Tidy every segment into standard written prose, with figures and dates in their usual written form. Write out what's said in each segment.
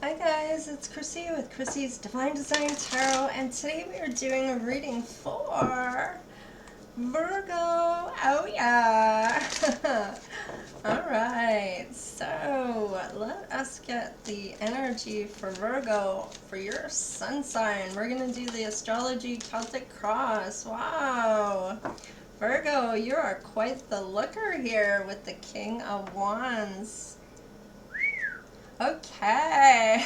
Hi guys, it's Chrissie with Chrissie's Divine Design Tarot, and today we are doing a reading for Virgo. Oh yeah! Alright, so let us get the energy for Virgo for your sun sign. We're going to do the astrology Celtic cross. Wow! Virgo, you are quite the looker here with the King of Wands. Okay.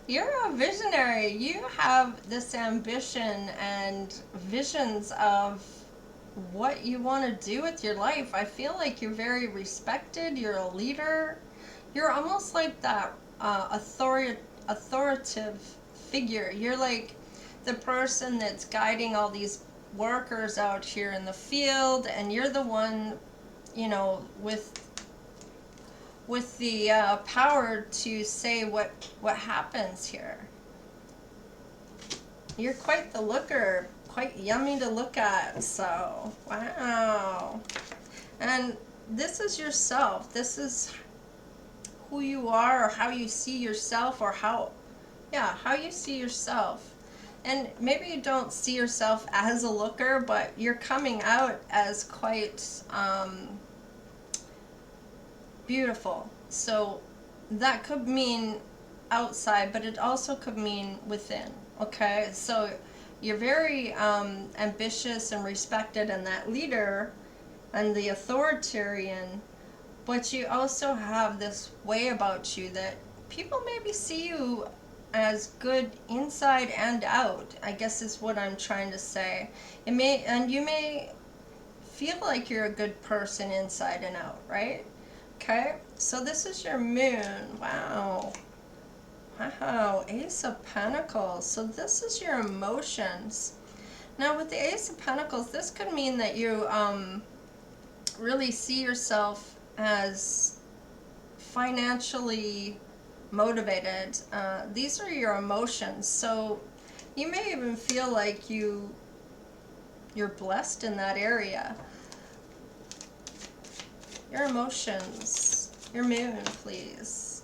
You're a visionary. You have this ambition and visions of what you want to do with your life. I feel like you're very respected. You're a leader. You're almost like that authoritative figure. You're like the person that's guiding all these workers out here in the field, and you're the one, with the power to say what happens here. You're quite the looker, quite yummy to look at. So wow. And this is yourself. This is who you are, or how you see yourself, or how you see yourself. And maybe you don't see yourself as a looker, but you're coming out as quite beautiful. So that could mean outside, but it also could mean within. Okay, so you're very ambitious and respected, and that leader and the authoritarian, but you also have this way about you that people maybe see you as good inside and out, I guess is what I'm trying to say. You may feel like you're a good person inside and out, right? Okay, so this is your moon. Wow. Wow, Ace of Pentacles. So this is your emotions. Now with the Ace of Pentacles, this could mean that you really see yourself as financially motivated. These are your emotions. So you may even feel like you're blessed in that area. Your emotions, your moon, please.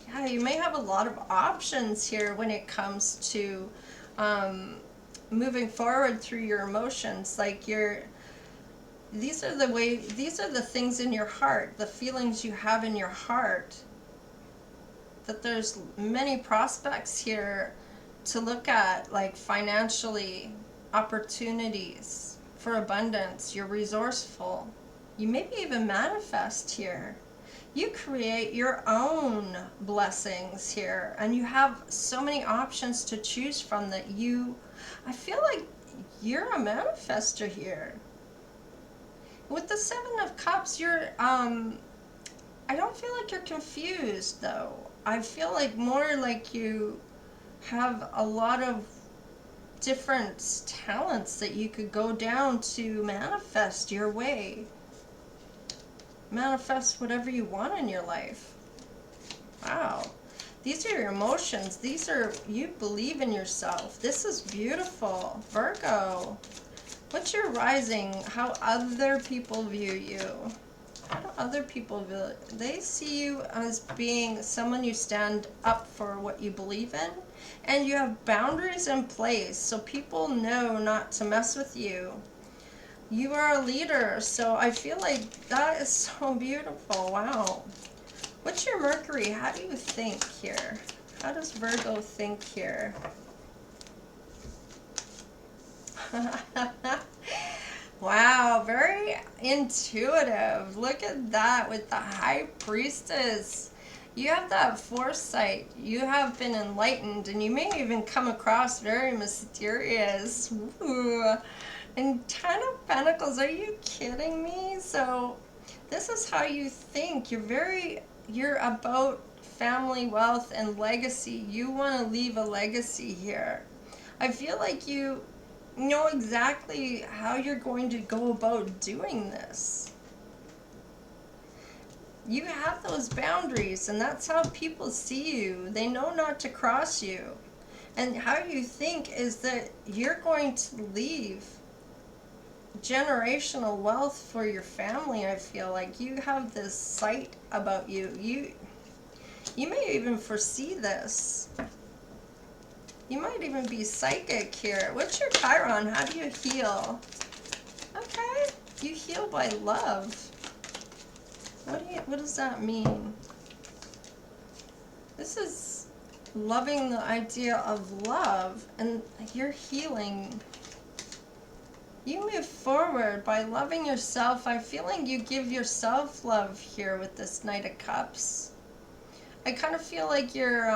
Yeah, you may have a lot of options here when it comes to moving forward through your emotions. Like these are the things in your heart, the feelings you have in your heart. That there's many prospects here to look at, like financially, opportunities for abundance. You're resourceful. You maybe even manifest here. You create your own blessings here, and you have so many options to choose from that I feel like you're a manifester here. With the Seven of Cups, I don't feel like you're confused though. I feel like more like you have a lot of different talents that you could go down to manifest your way. Manifest whatever you want in your life. Wow. These are your emotions. You believe in yourself. This is beautiful. Virgo. What's your rising? How other people view you? How do other people view it? They see you as being someone you stand up for what you believe in, and you have boundaries in place so people know not to mess with you. You are a leader, so I feel like that is so beautiful. Wow. What's your Mercury? How do you think here? How does Virgo think here? Wow, very intuitive. Look at that with the High Priestess. You have that foresight. You have been enlightened, and you may even come across very mysterious. Ooh. And Ten of Pentacles, are you kidding me? So this is how you think. You're about family, wealth, and legacy. You want to leave a legacy here. I feel like you know exactly how you're going to go about doing this. You have those boundaries, and that's how people see you. They know not to cross you. And how you think is that you're going to leave generational wealth for your family. I feel like you have this sight about you. You may even foresee this. You might even be psychic here. What's your Chiron? How do you heal? Okay, you heal by love. What does that mean? This is loving the idea of love, and you're healing. You move forward by loving yourself. I'm feeling you give yourself love here with this Knight of Cups. I kind of feel like you're,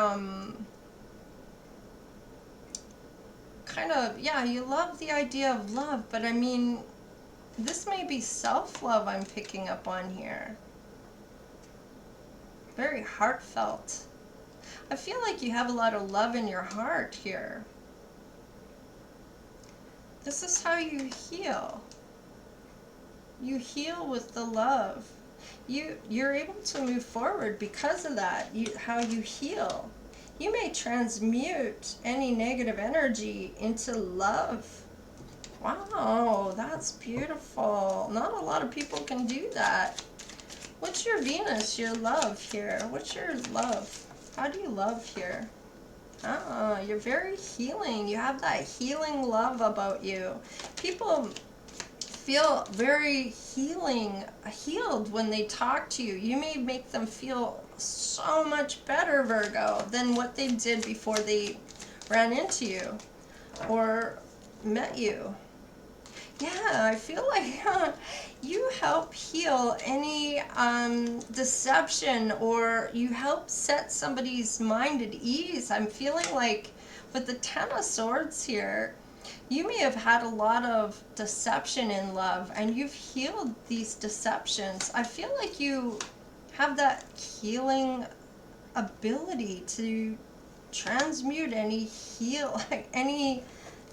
yeah, you love the idea of love, but I mean, this may be self-love I'm picking up on here. Very heartfelt. I feel like you have a lot of love in your heart here. This is how you heal. You heal with the love. You're able to move forward because of that, how you heal. You may transmute any negative energy into love. Wow, that's beautiful. Not a lot of people can do that. What's your Venus, your love here? What's your love? How do you love here? Ah, you're very healing. You have that healing love about you. People feel very healed when they talk to you. You may make them feel so much better, Virgo, than what they did before they ran into you or met you. Yeah, I feel like you help heal any deception, or you help set somebody's mind at ease. I'm feeling like with the Ten of Swords here, you may have had a lot of deception in love, and you've healed these deceptions. I feel like you have that healing ability to transmute any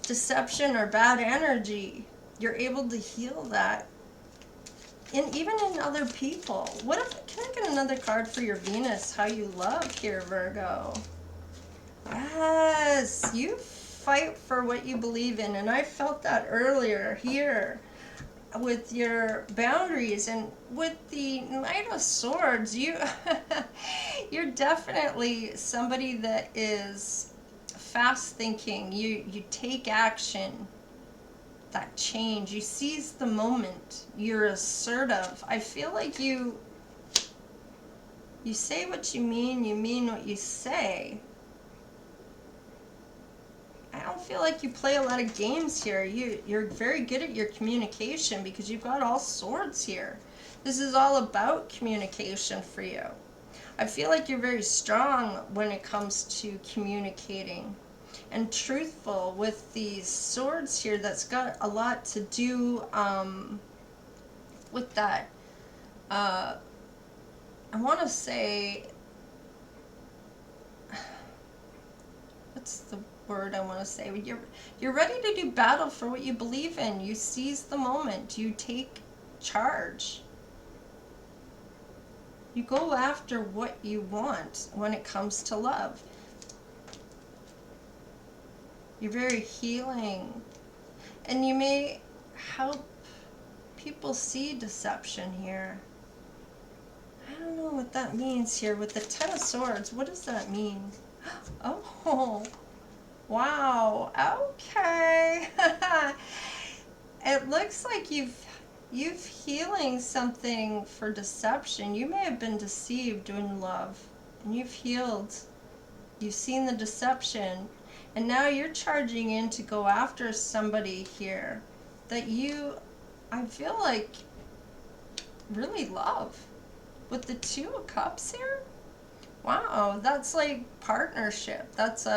deception or bad energy. You're able to heal that, even in other people. Can I get another card for your Venus? How you love here, Virgo. Yes, you fight for what you believe in, and I felt that earlier here with your boundaries, and with the Knight of Swords, you're definitely somebody that is fast thinking. You take action. That change, you seize the moment, you're assertive. I feel like you say what you mean what you say. I don't feel like you play a lot of games here. You're very good at your communication because you've got all swords here. This is all about communication for you. I feel like you're very strong when it comes to communicating and truthful with these swords here. That's got a lot to do with that. I want to say, what's the word I want to say? You're ready to do battle for what you believe in. You seize the moment. You take charge. You go after what you want when it comes to love. You're very healing, and you may help people see deception here. I don't know what that means here with the Ten of Swords. What does that mean? Oh, wow. Okay. It looks like you've healing something for deception. You may have been deceived in love, and you've healed. You've seen the deception. And now you're charging in to go after somebody here that I feel like, really love. With the Two of Cups here? Wow, that's like partnership. That's,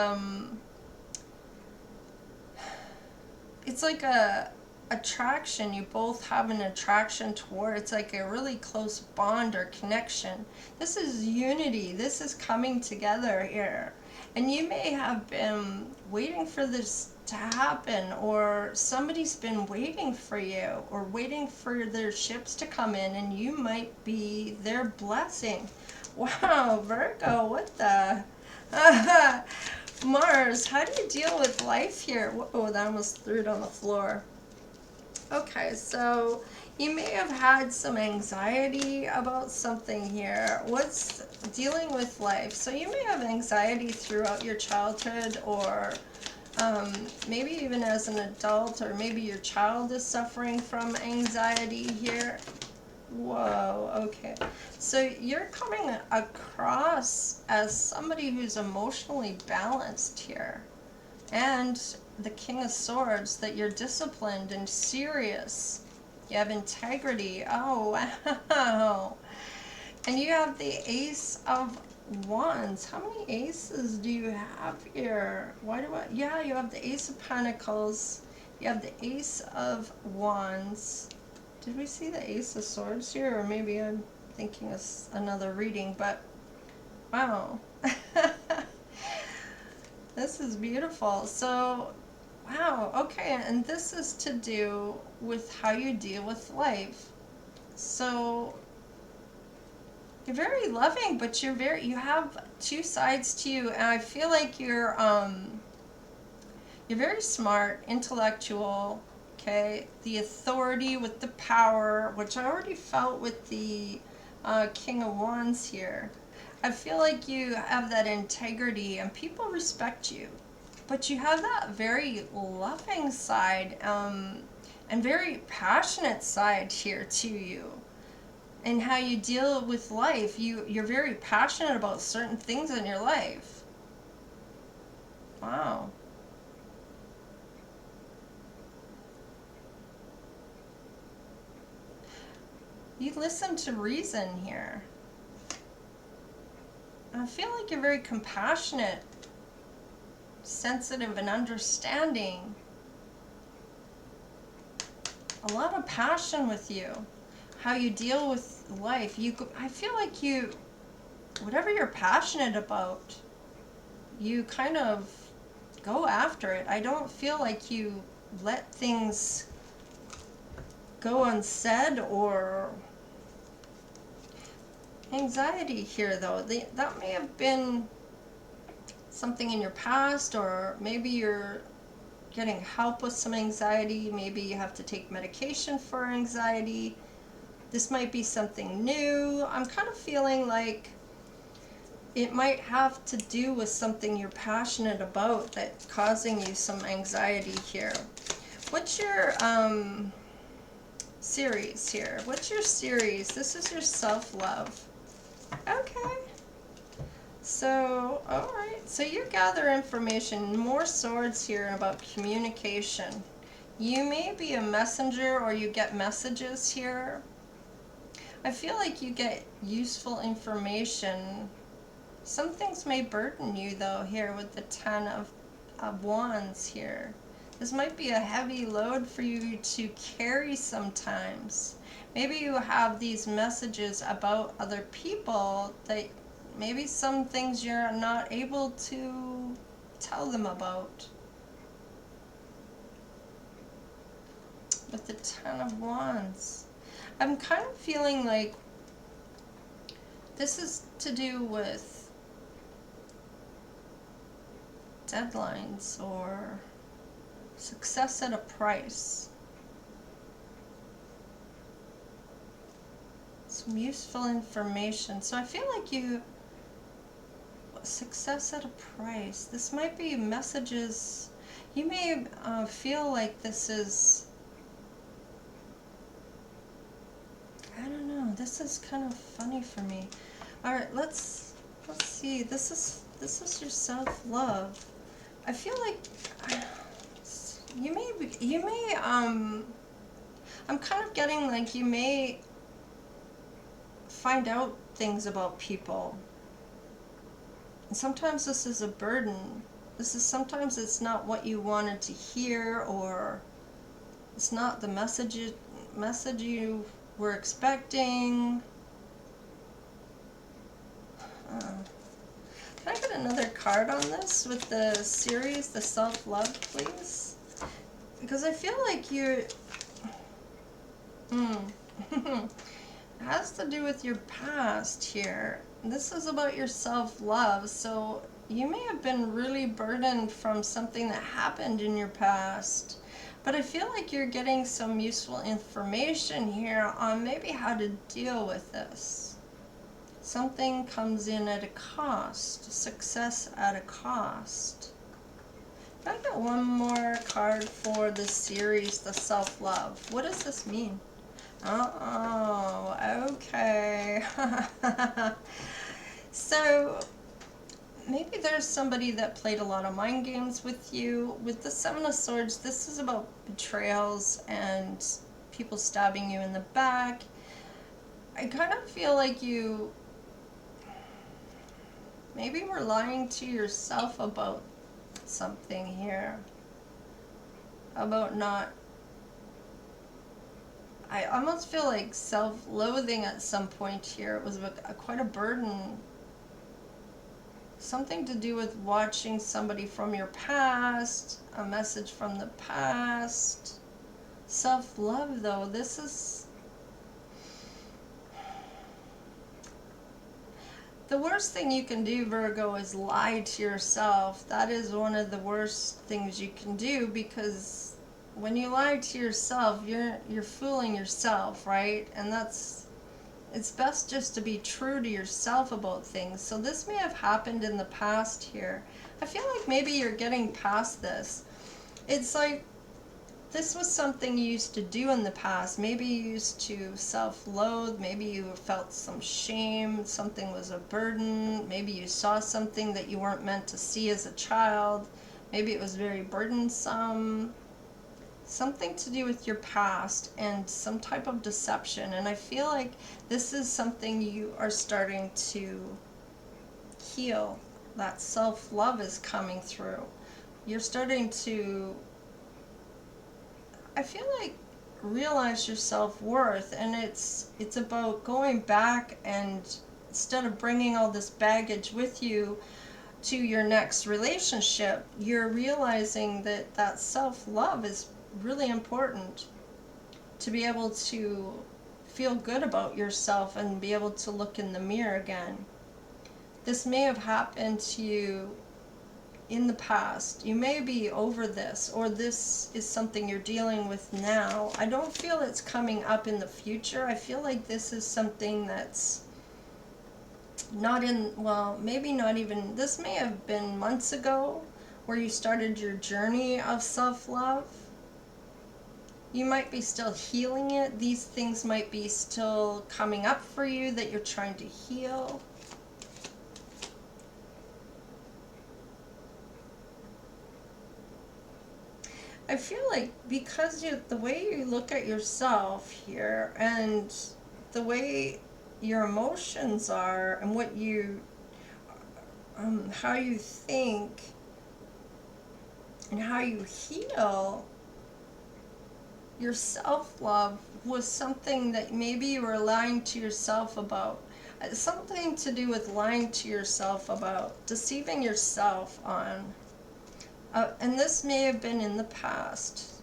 it's like a attraction. You both have an attraction toward. It's like a really close bond or connection. This is unity. This is coming together here. And you may have been waiting for this to happen, or somebody's been waiting for you, or waiting for their ships to come in, and you might be their blessing. Wow, Virgo, what the? Mars, how do you deal with life here? Oh, that almost threw it on the floor. Okay, so You may have had some anxiety about something here. What's dealing with life? So you may have anxiety throughout your childhood, or maybe even as an adult, or maybe your child is suffering from anxiety here. Whoa, okay. So you're coming across as somebody who's emotionally balanced here. And the King of Swords, that you're disciplined and serious. You have integrity. Oh, wow. And you have the Ace of Wands. How many aces do you have here? Yeah, you have the Ace of Pentacles. You have the Ace of Wands. Did we see the Ace of Swords here? Or maybe I'm thinking of another reading, but wow. This is beautiful. So, wow, okay, and this is to do with how you deal with life. So, you're very loving, but you have two sides to you, and I feel like you're very smart, intellectual, okay? The authority with the power, which I already felt with the King of Wands here. I feel like you have that integrity and people respect you. But you have that very loving side and very passionate side here to you. And how you deal with life. You're very passionate about certain things in your life. Wow. You listen to reason here. I feel like you're very compassionate, sensitive, and understanding. A lot of passion with you. How you deal with life. I feel like whatever you're passionate about, you kind of go after it. I don't feel like you let things go unsaid or anxiety here, though. That may have been something in your past, or maybe you're getting help with some anxiety. Maybe you have to take medication for anxiety. This might be something new. I'm kind of feeling like it might have to do with something you're passionate about that's causing you some anxiety here. What's your series here? What's your series? This is your self-love. Okay. So, alright. So you gather information. More swords here about communication. You may be a messenger, or you get messages here. I feel like you get useful information. Some things may burden you, though, here with the Ten of Wands here. This might be a heavy load for you to carry sometimes. Maybe you have these messages about other people that maybe some things you're not able to tell them about. With the Ten of Wands. I'm kind of feeling like this is to do with deadlines or success at a price. Some useful information. So I feel like success at a price. This might be messages. You may feel like this is, I don't know. This is kind of funny for me. All right, let's see. This is your self-love. I feel like you may I'm kind of getting like you may find out things about people. And sometimes this is a burden. Sometimes it's not what you wanted to hear, or it's not the message you were expecting. Can I get another card on this with the series, the self-love, please? Because I feel like you're... It has to do with your past here. This is about your self-love, so you may have been really burdened from something that happened in your past. But I feel like you're getting some useful information here on maybe how to deal with this. Something comes in at a cost, success at a cost. I got one more card for this series, the self-love. What does this mean? Oh, okay. So, maybe there's somebody that played a lot of mind games with you. With the Seven of Swords, this is about betrayals and people stabbing you in the back. I kind of feel like you maybe were lying to yourself about something here. About not... I almost feel like self-loathing at some point here. It was quite a burden. Something to do with watching somebody from your past, a message from the past. Self-love, though, this is... The worst thing you can do, Virgo, is lie to yourself. That is one of the worst things you can do, because when you lie to yourself, you're fooling yourself, right? And it's best just to be true to yourself about things. So this may have happened in the past here. I feel like maybe you're getting past this. It's like this was something you used to do in the past. Maybe you used to self-loathe. Maybe you felt some shame. Something was a burden. Maybe you saw something that you weren't meant to see as a child. Maybe it was very burdensome. Something to do with your past and some type of deception. And I feel like this is something you are starting to heal. That self-love is coming through. You're starting to, I feel like, realize your self-worth, and it's about going back, and instead of bringing all this baggage with you to your next relationship, you're realizing that that self-love is really important to be able to feel good about yourself and be able to look in the mirror again. This may have happened to you in the past. You may be over this, or this is something you're dealing with now. I don't feel it's coming up in the future. I feel like this is something that's not in, well, maybe not even, this may have been months ago where you started your journey of self-love. You might be still healing it. These things might be still coming up for you that you're trying to heal. I feel like because the way you look at yourself here, and the way your emotions are, and what you, how you think, and how you heal, your self-love was something that maybe you were lying to yourself about. Something to do with lying to yourself about, deceiving yourself on. And this may have been in the past.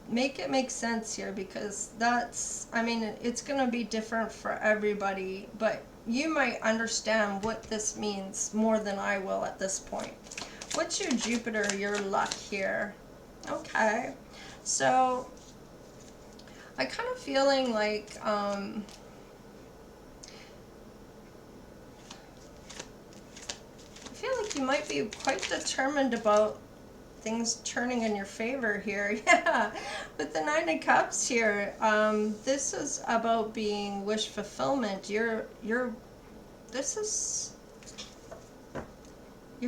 Make it make sense here, because that's, I mean, it's going to be different for everybody, but you might understand what this means more than I will at this point. What's your Jupiter, your luck here? Okay, so I kind of feeling like I feel like you might be quite determined about things turning in your favor here. Yeah, with the Nine of Cups here, this is about being wish fulfillment. You're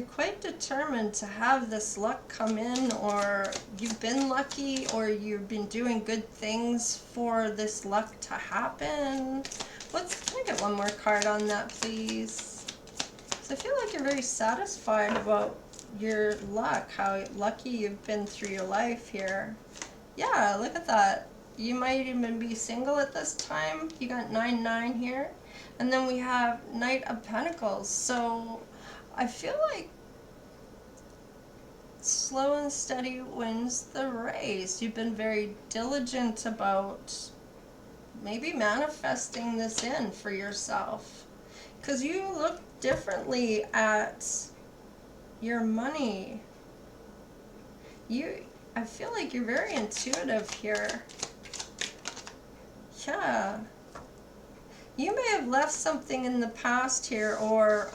quite determined to have this luck come in, or you've been lucky, or you've been doing good things for this luck to happen. Can I get one more card on that, please? So I feel like you're very satisfied about your luck, how lucky you've been through your life here. Yeah, look at that. You might even be single at this time. You got 9-9 here. And then we have Knight of Pentacles. So I feel like slow and steady wins the race. You've been very diligent about maybe manifesting this in for yourself, because you look differently at your money. I feel like you're very intuitive here. Yeah. You may have left something in the past here, or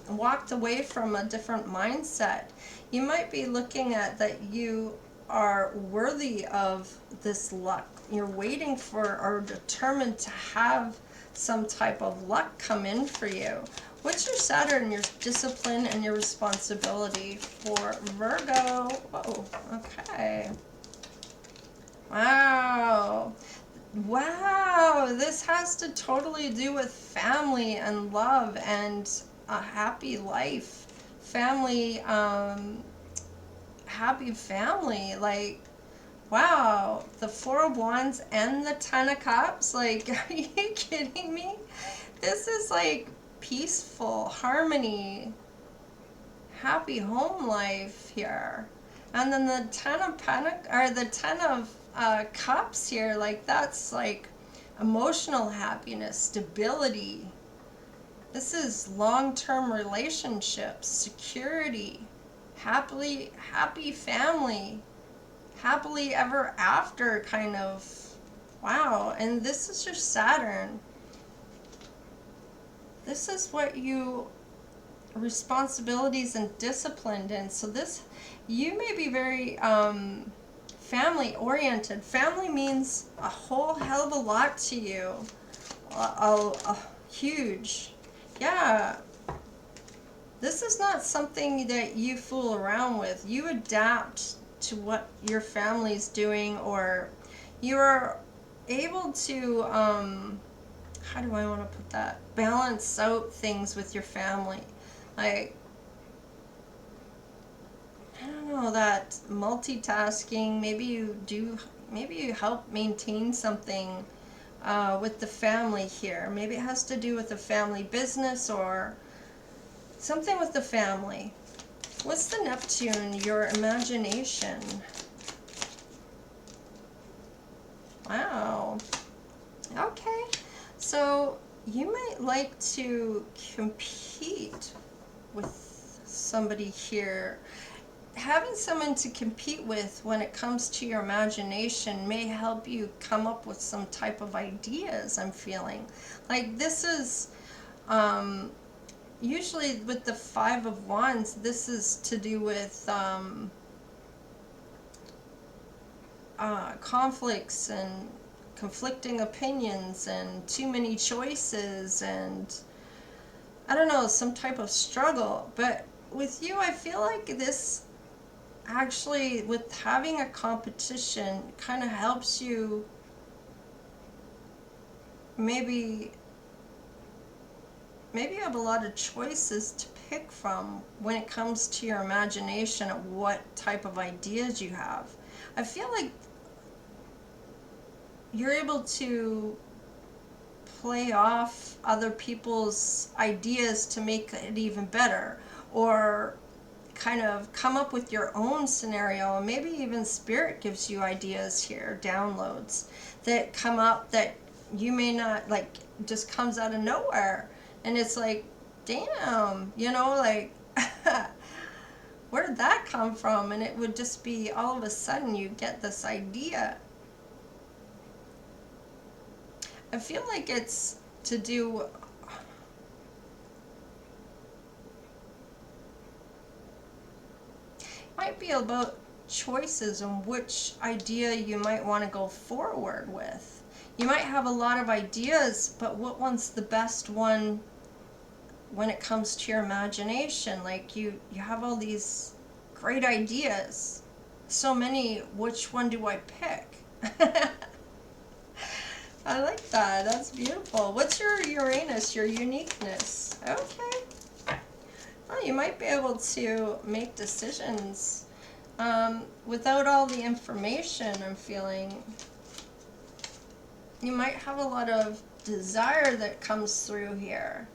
walked away from a different mindset. You might be looking at that you are worthy of this luck. You're waiting for or determined to have some type of luck come in for you. What's your Saturn, your discipline, and your responsibility for Virgo? Whoa, okay. Wow. Wow, this has to totally do with family and love and a happy life. Family, happy family. Like, wow, the Four of Wands and the Ten of Cups. Like, are you kidding me? This is like peaceful, harmony, happy home life here. And then the Ten of Cups here, like that's like emotional happiness, stability. This is long-term relationships, security, happy family, happily ever after kind of. Wow, and this is your Saturn. This is what you responsibilities and disciplined in. So this, you may be very family oriented. Family means a whole hell of a lot to you. Huge. Yeah. This is not something that you fool around with. You adapt to what your family's doing, or you're able to how do I want to put that? Balance out things with your family. Like, I don't know, that multitasking, maybe you help maintain something with the family here. Maybe it has to do with the family business or something with the family. What's the Neptune? Your imagination. Wow. Okay. So you might like to compete with somebody here. Having someone to compete with when it comes to your imagination may help you come up with some type of ideas, I'm feeling. Like this is, usually with the Five of Wands, this is to do with conflicts and conflicting opinions and too many choices and I don't know, some type of struggle. But with you, I feel like this actually, with having a competition, kind of helps you maybe you have a lot of choices to pick from when it comes to your imagination of what type of ideas you have. I feel like you're able to play off other people's ideas to make it even better, or kind of come up with your own scenario. And maybe even spirit gives you ideas here, downloads that come up that you may not, like, just comes out of nowhere, and it's like, damn, you know, like where did that come from? And it would just be all of a sudden you get this idea. I feel like it's to do, might be about choices on which idea you might want to go forward with. You might have a lot of ideas, but what one's the best one when it comes to your imagination? Like you have all these great ideas, so many, which one do I pick? I like that. That's beautiful. What's your Uranus, your uniqueness? Okay. Well, you might be able to make decisions without all the information, I'm feeling. You might have a lot of desire that comes through here.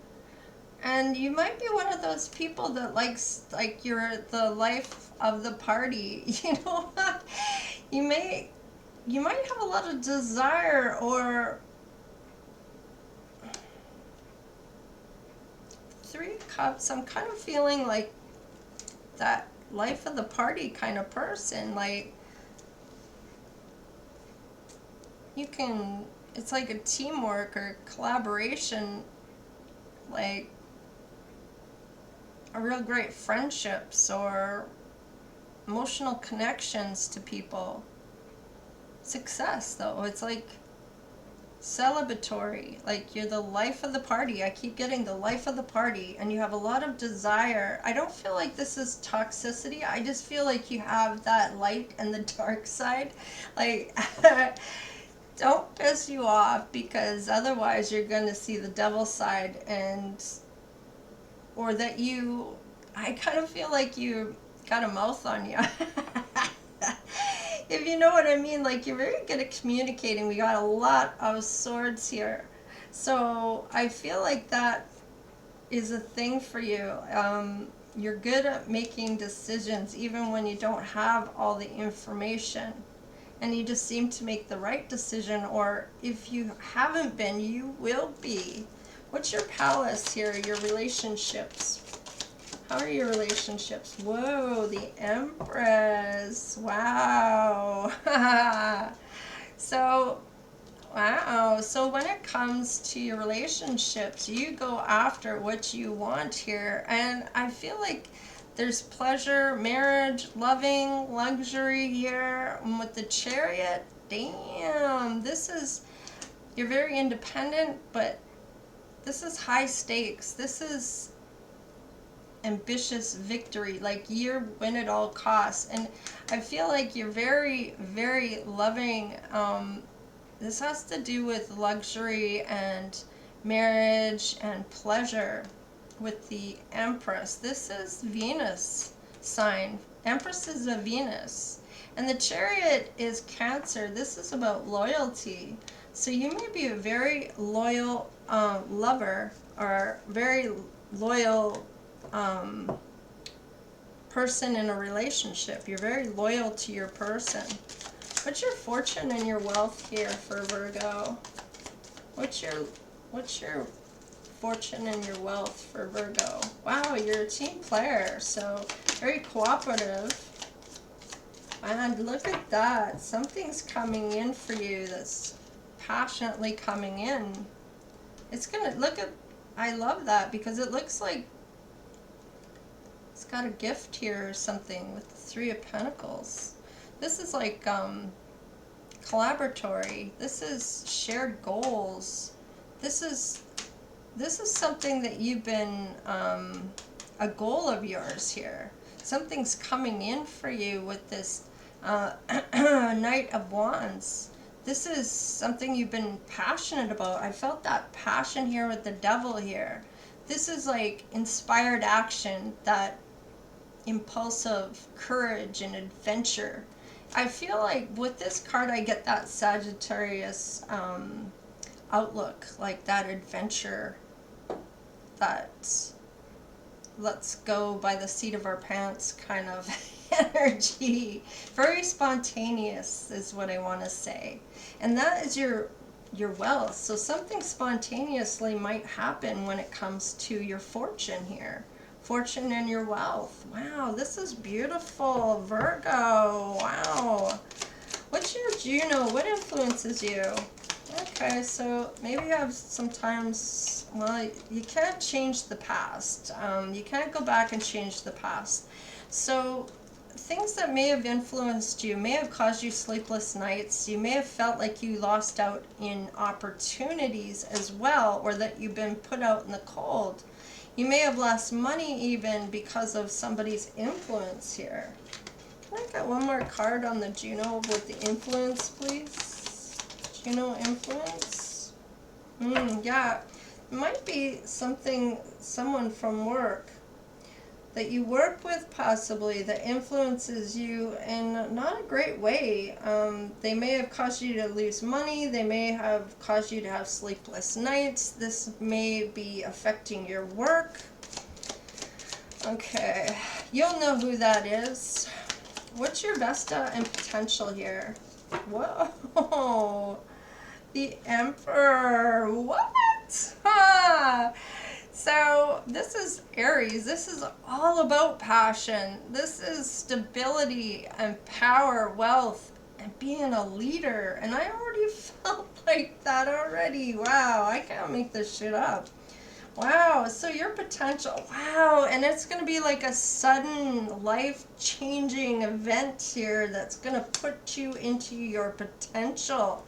And you might be one of those people that likes, like, you're the life of the party, you know? You might have a lot of desire, or Three Cups, I'm kind of feeling like that life of the party kind of person. Like, you can, it's like a teamwork or collaboration, like a real great friendships or emotional connections to people. Success, though, it's like celebratory, like you're the life of the party. I keep getting the life of the party, and you have a lot of desire. I don't feel like this is toxicity. I just feel like you have that light and the dark side. Like, don't piss you off, because otherwise you're going to see the devil side, and or that you, I kind of feel like you got a mouth on you. If you know what I mean, like you're very good at communicating. We got a lot of swords here. So I feel like that is a thing for you. You're good at making decisions even when you don't have all the information. And you just seem to make the right decision, or if you haven't been, you will be. What's your palace here, your relationships? How are your relationships? Whoa, the Empress. Wow. So, wow. So when it comes to your relationships, you go after what you want here. And I feel like there's pleasure, marriage, loving, luxury here. And with the Chariot, damn, this is, you're very independent, but this is high stakes. This is ambitious victory, like you're win at all costs. And I feel like you're very, very loving. This has to do with luxury and marriage and pleasure with the Empress. This is Venus sign. Empress is a Venus. And the Chariot is Cancer. This is about loyalty. So you may be a very loyal lover, or very loyal person in a relationship. You're very loyal to your person. What's your fortune and your wealth here for Virgo? What's your fortune and your wealth for Virgo? Wow, you're a team player, so very cooperative. And look at that. Something's coming in for you that's passionately coming in. It's gonna look at, I love that, because it looks like it's got a gift here or something with the Three of Pentacles. This is like collaboratory. This is shared goals. This is something that you've been a goal of yours here. Something's coming in for you with this Knight of Wands. This is something you've been passionate about. I felt that passion here with the Devil here. This is like inspired action, that impulsive courage and adventure. I feel like with this card I get that Sagittarius outlook, like that adventure, that let's go by the seat of our pants kind of energy. Very spontaneous is what I want to say. And that is your wealth. So something spontaneously might happen when it comes to your fortune here. Fortune and your wealth. Wow, this is beautiful, Virgo. Wow. What's your Juno? What influences you? Okay, so maybe you have sometimes, well, you can't change the past. You can't go back and change the past. So things that may have influenced you, may have caused you sleepless nights. You may have felt like you lost out in opportunities as well, or that you've been put out in the cold. You may have lost money even because of somebody's influence here. Can I get one more card on the Juno with the influence, please? Juno influence? Yeah, it might be someone from work that you work with, possibly, that influences you in not a great way. They may have caused you to lose money. They may have caused you to have sleepless nights. This may be affecting your work. Okay, you'll know who that is. What's your Vesta and potential here? Whoa, the Emperor. What? So this is Aries. This is all about passion. This is stability and power, wealth, and being a leader. And I already felt like that already. Wow, I can't make this shit up. Wow, so your potential, wow, and it's going to be like a sudden life-changing event here that's going to put you into your potential.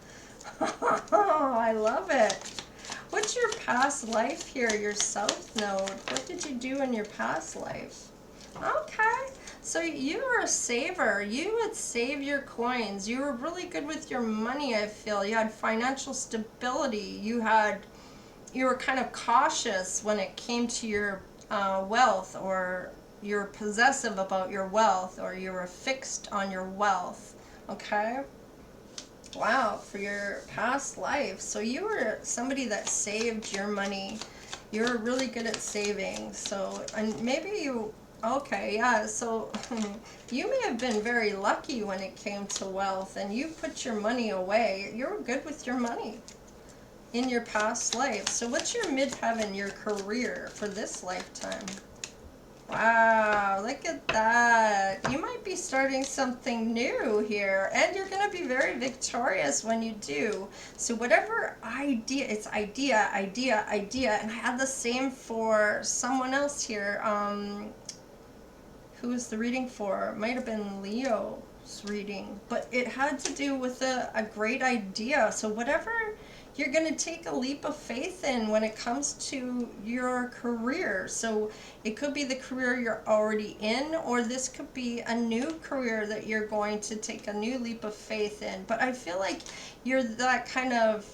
I love it. What's your past life here, your South Node? What did you do in your past life? Okay, so you were a saver. You would save your coins. You were really good with your money, I feel. You had financial stability. You were kind of cautious when it came to your wealth, or you're possessive about your wealth, or you were fixed on your wealth. Okay? Wow, for your past life. So you were somebody that saved your money. You're really good at saving. So, and maybe you, okay, yeah, so you may have been very lucky when it came to wealth, and you put your money away. You were good with your money in your past life. So what's your midheaven, your career for this lifetime? Wow, look at that. You might be starting something new here, and you're going to be very victorious when you do. So whatever idea, it's idea, idea, idea. And I had the same for someone else here. Who was the reading for? Might have been Leo's reading. But it had to do with a great idea. So whatever you're going to take a leap of faith in when it comes to your career. So it could be the career you're already in, or this could be a new career that you're going to take a new leap of faith in. But I feel like you're that kind of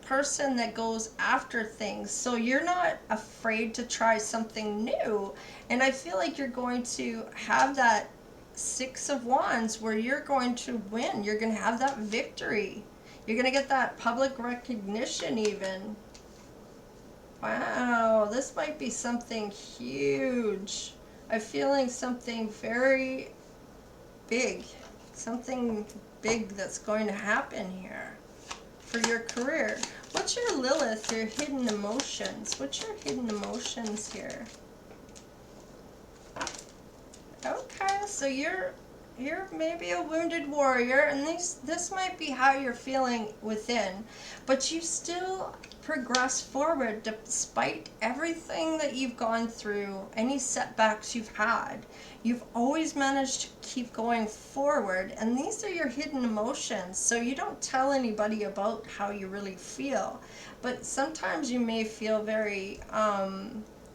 person that goes after things. So you're not afraid to try something new. And I feel like you're going to have that Six of Wands where you're going to win. You're going to have that victory. You're going to get that public recognition even. Wow, this might be something huge. I'm feeling something very big. Something big that's going to happen here for your career. What's your Lilith, your hidden emotions? What's your hidden emotions here? Okay, so you're maybe a wounded warrior, and this might be how you're feeling within, but you still progress forward despite everything that you've gone through, any setbacks you've had. You've always managed to keep going forward, and these are your hidden emotions. So you don't tell anybody about how you really feel, but sometimes you may feel very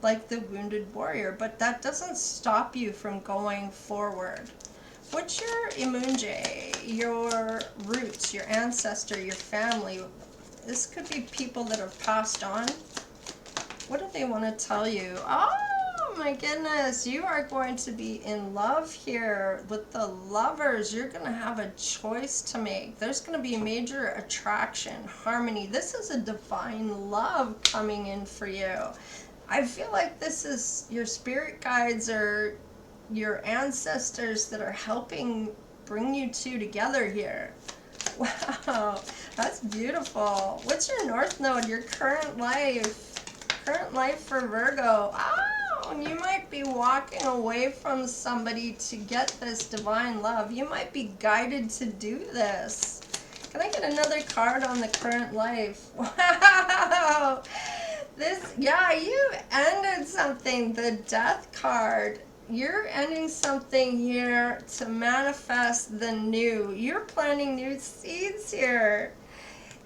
like the wounded warrior, but that doesn't stop you from going forward. What's your Imunje, your roots, your ancestor, your family? This could be people that have passed on. What do they want to tell you? Oh my goodness, you are going to be in love here with the lovers. You're going to have a choice to make. There's going to be major attraction, harmony. This is a divine love coming in for you. I feel like this is your spirit guides or your ancestors that are helping bring you two together here. Wow, that's beautiful. What's your North Node, your current life? Current life for Virgo. Oh, you might be walking away from somebody to get this divine love. You might be guided to do this. Can I get another card on the current life? Wow. This, yeah, you ended something, the Death card. You're ending something here to manifest the new. You're planting new seeds here.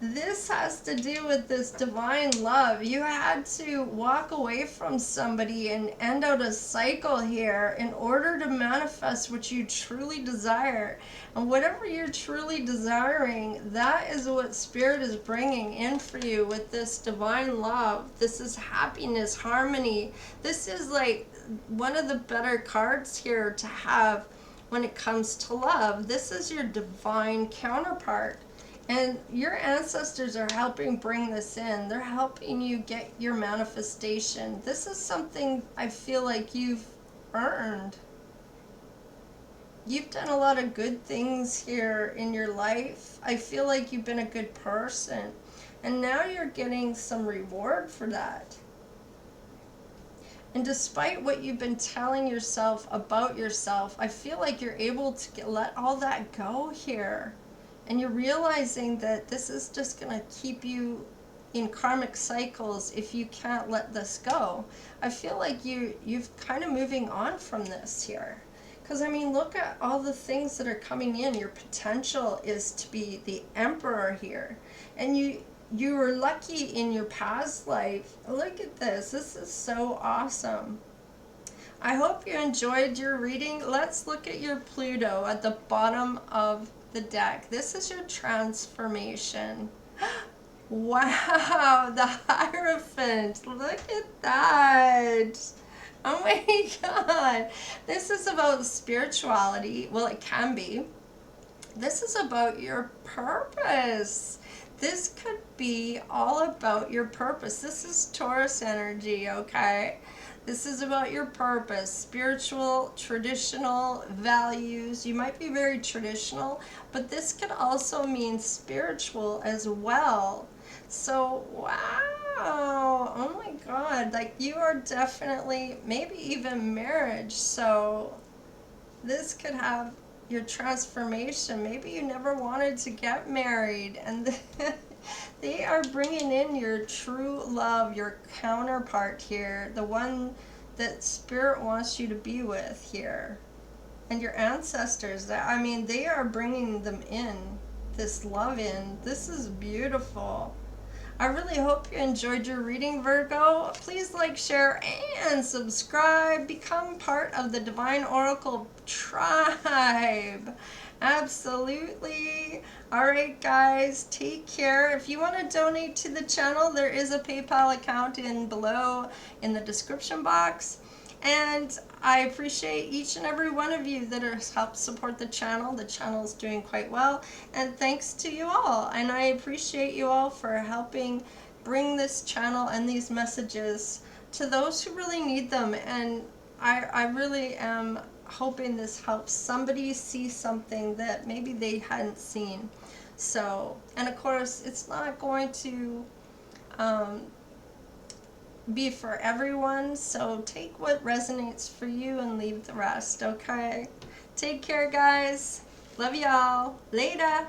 This has to do with this divine love. You had to walk away from somebody and end out a cycle here in order to manifest what you truly desire. And whatever you're truly desiring, that is what Spirit is bringing in for you with this divine love. This is happiness, harmony. This is like one of the better cards here to have when it comes to love. This is your divine counterpart. And your ancestors are helping bring this in. They're helping you get your manifestation. This is something I feel like you've earned. You've done a lot of good things here in your life. I feel like you've been a good person. And now you're getting some reward for that. And despite what you've been telling yourself about yourself, I feel like you're able to let all that go here. And you're realizing that this is just going to keep you in karmic cycles if you can't let this go. I feel like you've kind of moving on from this here. Because, I mean, look at all the things that are coming in. Your potential is to be the emperor here. And you were lucky in your past life. Look at this. This is so awesome. I hope you enjoyed your reading. Let's look at your Pluto at the bottom of the deck. This is your transformation. Wow, the Hierophant. Look at that. Oh my God. This is about spirituality. Well, it can be. This is about your purpose. This could be all about your purpose. This is Taurus energy, okay? This is about your purpose, spiritual, traditional values. You might be very traditional, but this could also mean spiritual as well. So, wow, oh my God, like you are definitely, maybe even marriage. So this could have your transformation. Maybe you never wanted to get married, and they are bringing in your true love, your counterpart here, the one that spirit wants you to be with here. And your ancestors, I mean, they are bringing them in, this love in. This is beautiful. I really hope you enjoyed your reading, Virgo. Please like, share, and subscribe. Become part of the Divine Oracle tribe. Absolutely. All right, guys, take care. If you want to donate to the channel, there is a PayPal account below in the description box. And I appreciate each and every one of you that has helped support the channel. The channel is doing quite well. And thanks to you all. And I appreciate you all for helping bring this channel and these messages to those who really need them. And I really am hoping this helps somebody see something that maybe they hadn't seen. So, and of course, it's not going to be for everyone, so take what resonates for you and leave the rest, okay? Take care, guys. Love y'all. Later.